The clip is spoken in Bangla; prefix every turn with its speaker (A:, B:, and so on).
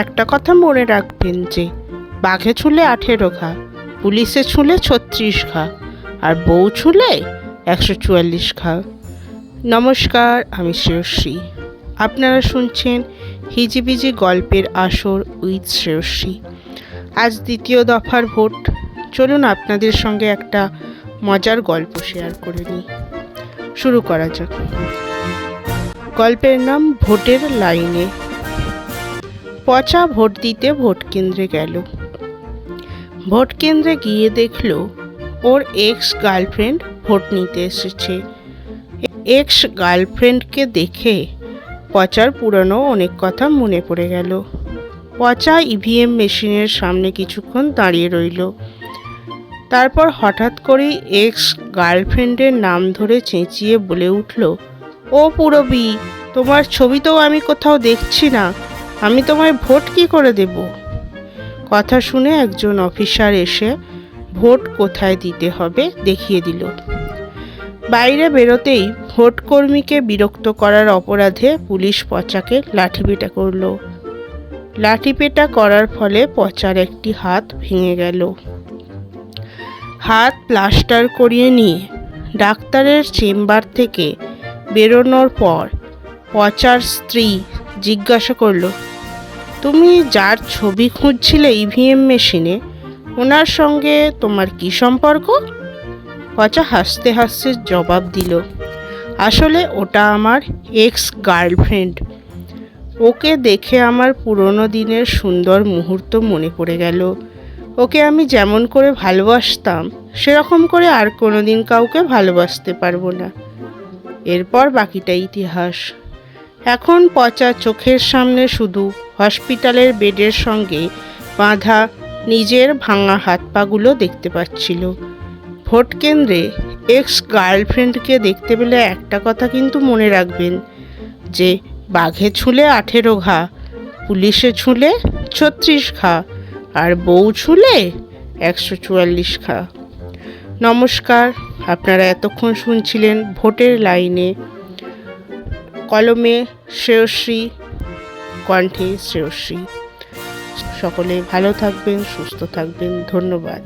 A: একটা কথা মনে রাখবেন যে বাঘে ছুঁলে 18 ঘা, পুলিশে ছুঁলে 36 ঘা, আর বউ ছুঁলে 144 ঘা। নমস্কার, আমি শ্রেয়শ্রী। আপনারা শুনছেন হিজিবিজি গল্পের আসর উইথ শ্রেয়শ্রী। আজ দ্বিতীয় দফার ভোট। চলুন আপনাদের সঙ্গে একটা মজার গল্প শেয়ার করে নিই। শুরু করা যাক। গল্পের নাম ভোটের লাইনে। পচা ভোট দিতে ভোট কেন্দ্রে গেল। ভোট কেন্দ্রে গিয়ে দেখল ওর এক্স গার্লফ্রেন্ড ভোট নিতে এসেছে। এক্স গার্লফ্রেন্ডকে দেখে পচার পুরনো অনেক কথা মনে পড়ে গেল। পচা ইভিএম মেশিনের সামনে কিছুক্ষণ দাঁড়িয়ে রইল। তারপর হঠাৎ করেই এক্স গার্লফ্রেন্ডের নাম ধরে চেঁচিয়ে বলে উঠল, ও পুরবি, তোমার ছবি তো আমি কোথাও দেখছি না, আমি তোমায় ভোট কি করে দেব? কথা শুনে একজন অফিসার এসে ভোট কোথায় দিতে হবে দেখিয়ে দিল। বাইরে বেরোতেই ভোটকর্মীকে বিরক্ত করার অপরাধে পুলিশ পচাকে লাঠিপেটা করল। লাঠিপেটা করার ফলে পচার একটি হাত ভেঙে গেল। হাত প্লাস্টার করিয়ে নিয়ে ডাক্তারের চেম্বার থেকে বেরোনোর পর পচার স্ত্রী জিজ্ঞাসা করল, তুমি যার ছবি খুঁজছিলে ইভিএম মেশিনে, ওনার সঙ্গে তোমার কি সম্পর্ক? পচা হাসতে হাসতে জবাব দিল, আসলে ওটা আমার এক্স গার্লফ্রেন্ড। ওকে দেখে আমার পুরনো দিনের সুন্দর মুহূর্ত মনে পড়ে গেল। ওকে আমি যেমন করে ভালোবাসতাম সেরকম করে আর কোনোদিন কাউকে ভালোবাসতে পারবো না। এরপর বাকিটা ইতিহাস। এখন পচা চোখের সামনে শুধু হসপিটালের বেডের সঙ্গে বাঁধা নিজের ভাঙা হাত পাগুলো দেখতে পাচ্ছিল। ভোট কেন্দ্রে এক্স গার্লফ্রেন্ডকে দেখতে পেলে একটা কথা কিন্তু মনে রাখবেন যে বাঘে ছুঁলে 18 ঘা, পুলিশে ছুঁলে 36 ঘা, আর বউ ছুঁলে 144 ঘা। নমস্কার, আপনারা এতক্ষণ শুনছিলেন ভোটের লাইনে। কলমে শ্রেয়শ্রী, কণ্ঠে শ্রেয়শ্রী। সকলে ভালো থাকবেন, সুস্থ থাকবেন। ধন্যবাদ।